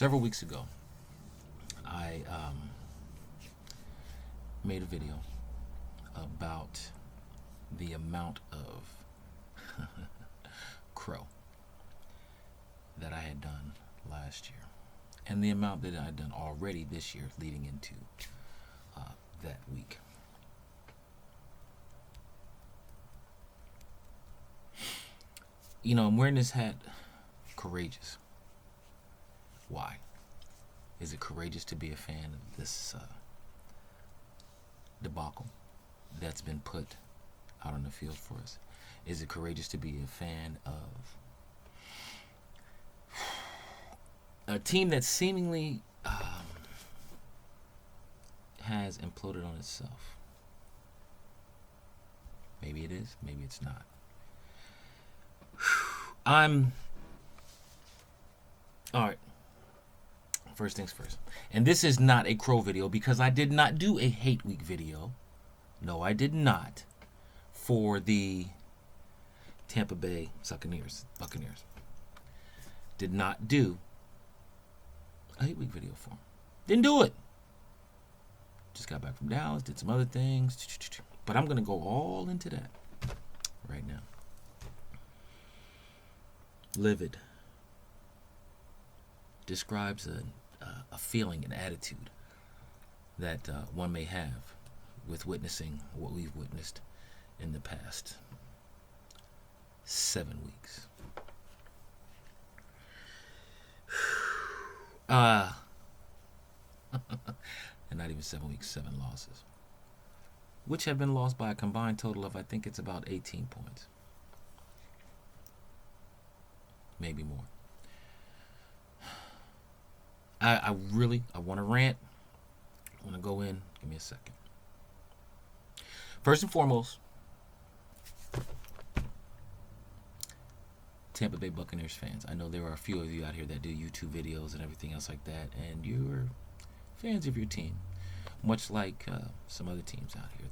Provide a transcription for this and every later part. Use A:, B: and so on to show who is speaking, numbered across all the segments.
A: several weeks ago, I made a video about the amount of crow that I had done last year and the amount that I had done already this year leading into that week. You know, I'm wearing this hat courageous. Why? Is it courageous to be a fan of this debacle that's been put out on the field for us? Is it courageous to be a fan of a team that seemingly has imploded on itself? Maybe it is, maybe it's not. Alright. First things first. And this is not a crow video because I did not do a hate week video. No, I did not. For the Tampa Bay Buccaneers. Did not do a hate week video for them. Didn't do it. Just got back from Dallas, did some other things. But I'm going to go all into that right now. Livid describes a feeling, an attitude that one may have with witnessing what we've witnessed in the past 7 weeks. And not even 7 weeks, 7 losses, which have been lost by a combined total of, I think it's about 18 points. Maybe more. I want to rant. I want to go in. Give me a second. First and foremost, Tampa Bay Buccaneers fans. I know there are a few of you out here that do YouTube videos and everything else like that, and you're fans of your team, much like some other teams out here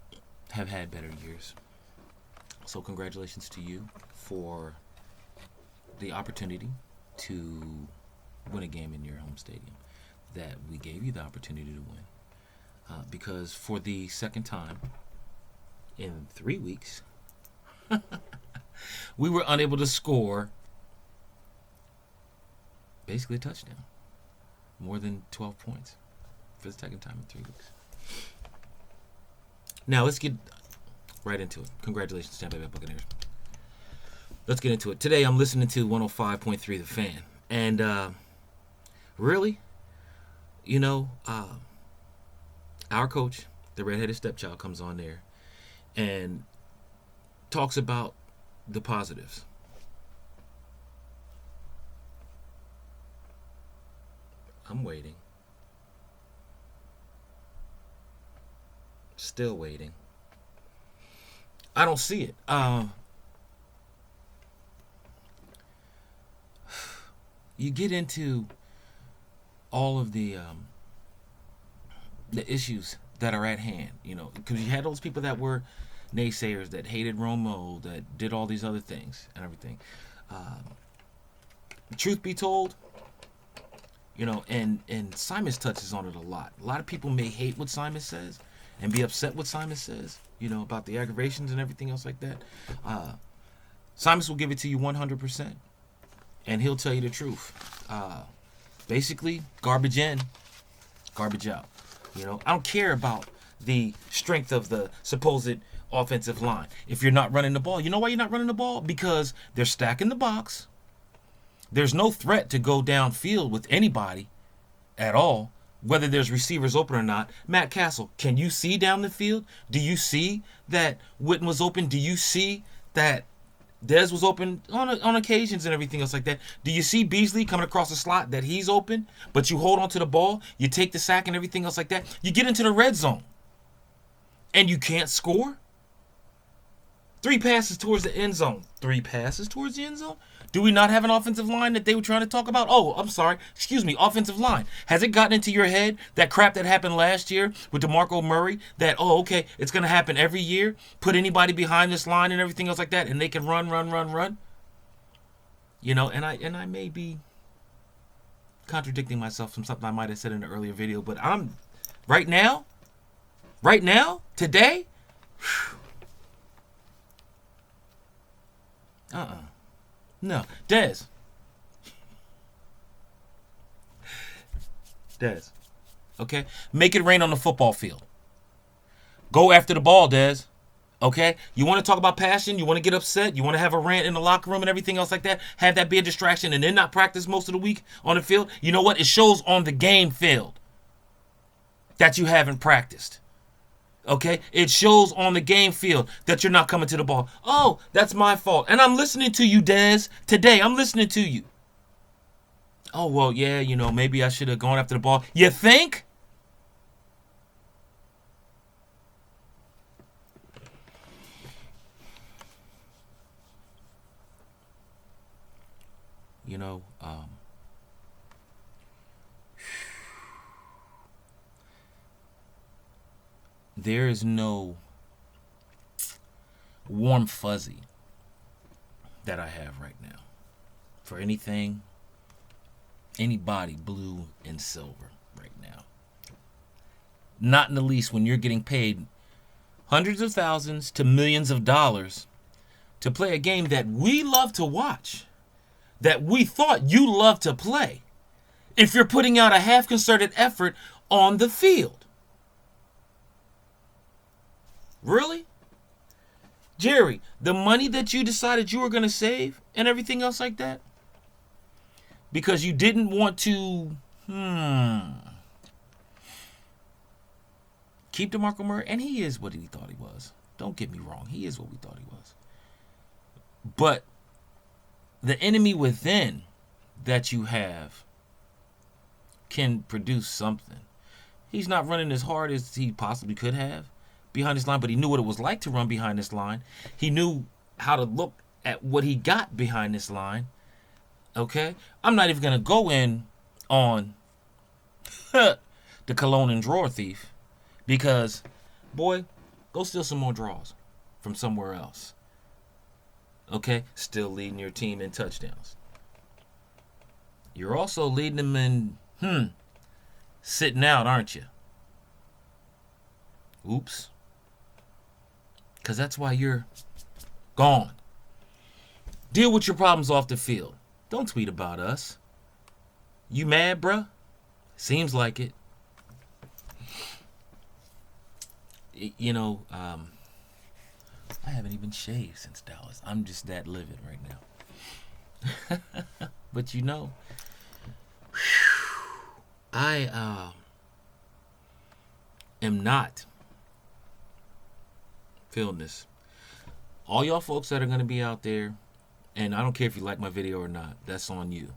A: that have had better years. So congratulations to you for the opportunity to win a game in your home stadium that we gave you the opportunity to win. Because for the second time in 3 weeks, we were unable to score basically a touchdown. More than 12 points for the second time in 3 weeks. Now let's get right into it. Congratulations, Tampa Bay Buccaneers. Let's get into it. Today I'm listening to 105.3 The Fan. And really, you know, our coach, the redheaded stepchild, comes on there and talks about the positives. I'm waiting. Still waiting. I don't see it. You get into all of the issues that are at hand, you know, because you had those people that were naysayers, that hated Romo, that did all these other things and everything. Truth be told, you know, and Simon touches on it a lot. A lot of people may hate what Simon says and be upset what Simon says, you know, about the aggravations and everything else like that. Simon will give it to you 100%, and he'll tell you the truth. Basically, garbage in, garbage out. You know, I don't care about the strength of the supposed offensive line. If you're not running the ball, you know why you're not running the ball? Because they're stacking the box. There's no threat to go downfield with anybody at all, whether there's receivers open or not. Matt Castle, can you see down the field? Do you see that Witten was open? Do you see that Dez was open on occasions and everything else like that? Do you see Beasley coming across the slot that he's open, but you hold on to the ball, you take the sack and everything else like that? You get into the red zone and you can't score? 3 passes towards the end zone. 3 passes towards the end zone? Do we not have an offensive line that they were trying to talk about? Oh, I'm sorry. Excuse me, offensive line. Has it gotten into your head, that crap that happened last year with DeMarco Murray, that, oh, okay, it's going to happen every year? Put anybody behind this line and everything else like that, and they can run. You know, and I may be contradicting myself from something I might have said in an earlier video, but I'm right now, today, no, Des, okay, make it rain on the football field. Go after the ball, Des. Okay? You want to talk about passion? You want to get upset? You want to have a rant in the locker room and everything else like that? Have that be a distraction and then not practice most of the week on the field? You know what? It shows on the game field that you haven't practiced. Okay? It shows on the game field that you're not coming to the ball. Oh, that's my fault. And I'm listening to you, Des. Today, I'm listening to you. Oh, well, yeah, maybe I should have gone after the ball. You think? There is no warm fuzzy that I have right now for anything, anybody blue and silver right now. Not in the least when you're getting paid hundreds of thousands to millions of dollars to play a game that we love to watch, that we thought you loved to play, if you're putting out a half-concerted effort on the field. Really? Jerry, the money that you decided you were going to save and everything else like that, because you didn't want to keep DeMarco Murray, and he is what he thought he was. Don't get me wrong. He is what we thought he was. But the enemy within that you have can produce something. He's not running as hard as he possibly could have behind this line, but he knew what it was like to run behind this line. He knew how to look at what he got behind this line. Okay? I'm not even going to go in on the cologne and drawer thief because, boy, go steal some more draws from somewhere else. Okay? Still leading your team in touchdowns. You're also leading them in, sitting out, aren't you? Oops. Because that's why you're gone. Deal with your problems off the field. Don't tweet about us. You mad, bruh? Seems like it. I haven't even shaved since Dallas. I'm just that livid right now. But I am not feeling this. All y'all folks that are going to be out there, and I don't care if you like my video or not, that's on you.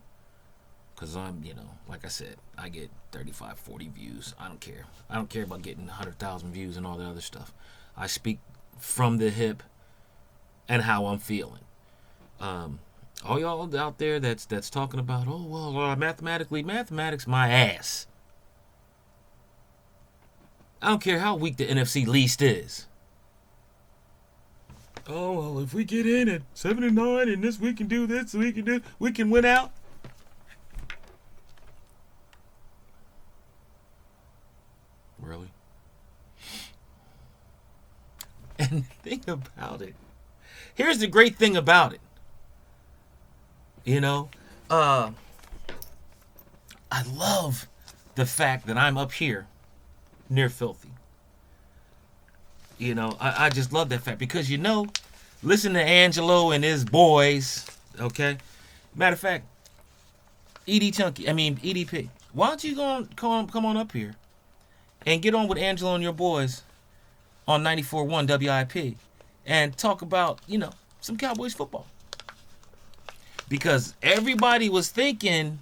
A: Because I'm, like I said, I get 35, 40 views. I don't care. I don't care about getting 100,000 views and all the other stuff. I speak from the hip and how I'm feeling. All y'all out there that's talking about, mathematics my ass. I don't care how weak the NFC least is. Oh, well, if we get in at 7-9 and this we can do this, we can win out. Really? And the thing about it, here's the great thing about it. I love the fact that I'm up here near filthy. I just love that fact because listen to Angelo and his boys, okay? Matter of fact, EDP. Why don't you come on up here and get on with Angelo and your boys on 94.1 WIP and talk about, some Cowboys football. Because everybody was thinking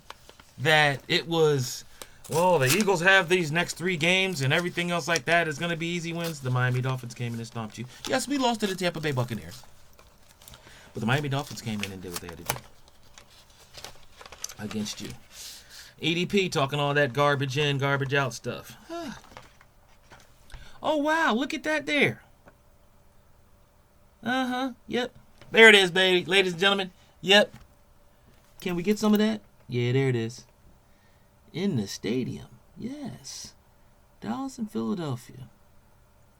A: that it was, the Eagles have these next 3 games and everything else like that is going to be easy wins. The Miami Dolphins came in and stomped you. Yes, we lost to the Tampa Bay Buccaneers. But the Miami Dolphins came in and did what they had to do against you. EDP talking all that garbage in, garbage out stuff. Oh, wow, look at that there. Yep. There it is, baby. Ladies and gentlemen, yep. Can we get some of that? Yeah, there it is. in the stadium. Yes. Dallas and Philadelphia.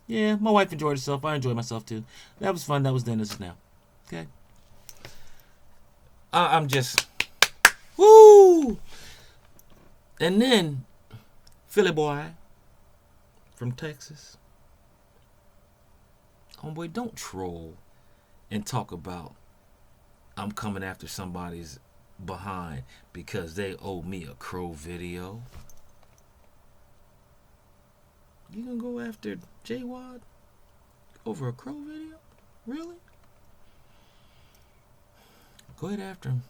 A: Yeah, my wife enjoyed herself. I enjoyed myself too. That was fun. That was then. This is now. Okay. I'm just, woo! And then, Philly boy from Texas. Homeboy, don't troll and talk about I'm coming after somebody's behind because they owe me a crow video. You gonna go after J-Wad over a crow video? Really? Go ahead after him.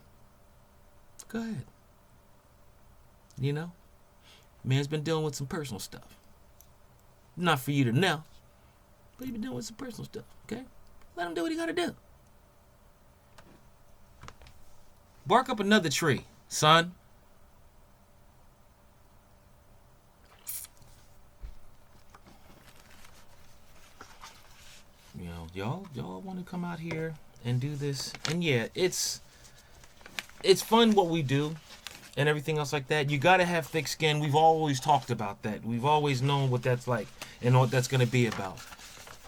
A: Go ahead. You know? Man's been dealing with some personal stuff. Not for you to know, but he's been dealing with some personal stuff, okay? Let him do what he gotta do. Bark up another tree, son. You know, y'all want to come out here and do this, and yeah, it's fun what we do and everything else like that. You gotta have thick skin. We've always talked about that. We've always known what that's like and what that's gonna be about.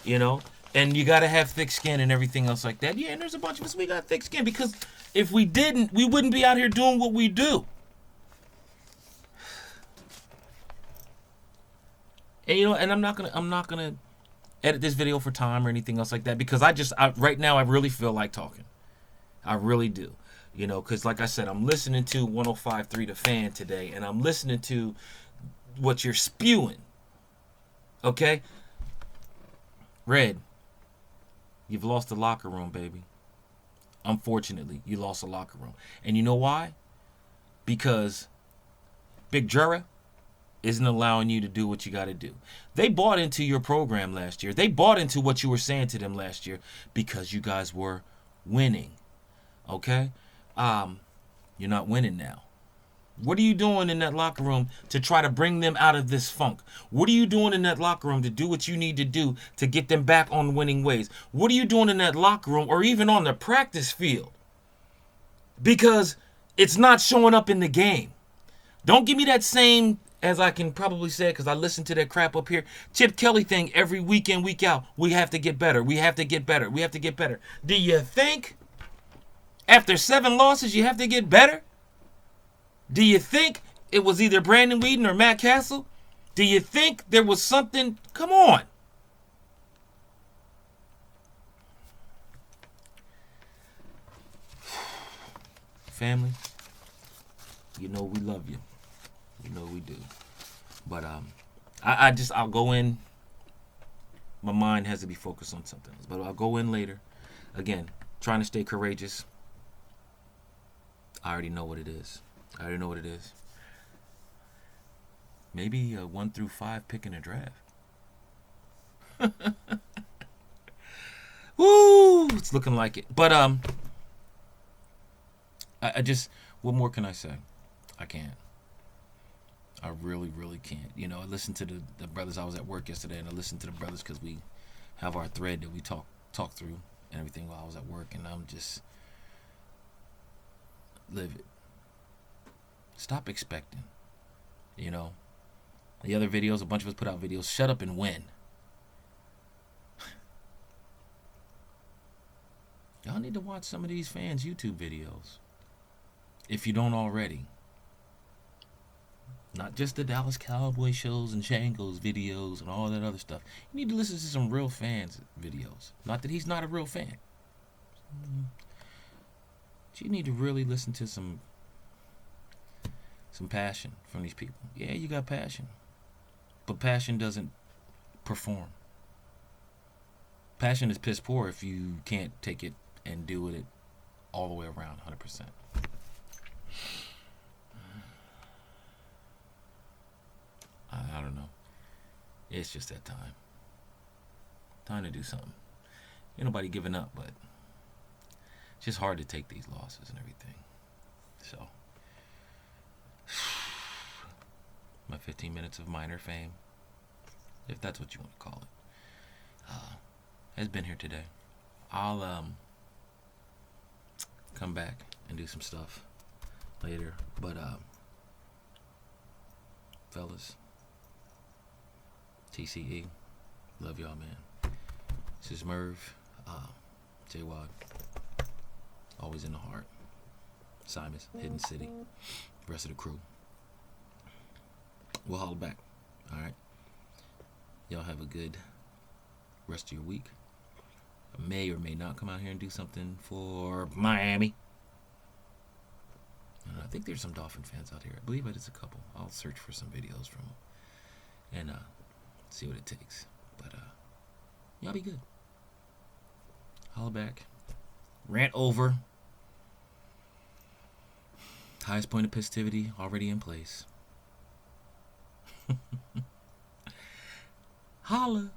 A: You know, and you gotta have thick skin and everything else like that. Yeah, and there's a bunch of us, we got thick skin because if we didn't, we wouldn't be out here doing what we do. And you know, and I'm not gonna edit this video for time or anything else like that because right now I really feel like talking. I really do. You know, because like I said, I'm listening to 105.3 The Fan today, and I'm listening to what you're spewing. Okay? Red, you've lost the locker room, baby. Unfortunately, you lost the locker room. And you know why? Because Big Jura isn't allowing you to do what you got to do. They bought into your program last year. They bought into what you were saying to them last year because you guys were winning. Okay? You're not winning now. What are you doing in that locker room to try to bring them out of this funk? What are you doing in that locker room to do what you need to do to get them back on winning ways? What are you doing in that locker room or even on the practice field? Because it's not showing up in the game. Don't give me that same, as I can probably say, because I listen to that crap up here, Chip Kelly thing every week in, week out. We have to get better. We have to get better. We have to get better. Do you think after 7 losses you have to get better? Do you think it was either Brandon Whedon or Matt Castle? Do you think there was something? Come on. Family, you know we love you. You know we do. But I'll go in. My mind has to be focused on something else. But I'll go in later. Again, trying to stay courageous. I already know what it is. Maybe a 1 through 5 pick in a draft. Woo! It's looking like it. But I just, what more can I say? I can't. I really, really can't. You know, I listened to the brothers. I was at work yesterday, and I listened to the brothers because we have our thread that we talk through and everything while I was at work, and I'm just livid. Stop expecting. You know, the other videos, a bunch of us put out videos. Shut up and win. Y'all need to watch some of these fans' YouTube videos. If you don't already. Not just the Dallas Cowboy shows and Shango's videos and all that other stuff. You need to listen to some real fans' videos. Not that he's not a real fan. But you need to really listen to some passion from these people. Yeah, you got passion. But passion doesn't perform. Passion is piss poor if you can't take it and do it all the way around 100%. I don't know. It's just that time. Time to do something. Ain't nobody giving up, but it's just hard to take these losses and everything. So, my 15 minutes of minor fame, if that's what you want to call it, has been here today. I'll come back and do some stuff later, but fellas. TCE. Love y'all, man. This is Merv. J-Wad. Always in the heart. Simon's, Hidden City. Rest of the crew. We'll holler back. Alright? Y'all have a good rest of your week. I may or may not come out here and do something for Miami. I think there's some Dolphin fans out here. I believe it's a couple. I'll search for some videos from them and see what it takes. But y'all be good. Holla back. Rant over. Highest point of pisstivity already in place. Holla.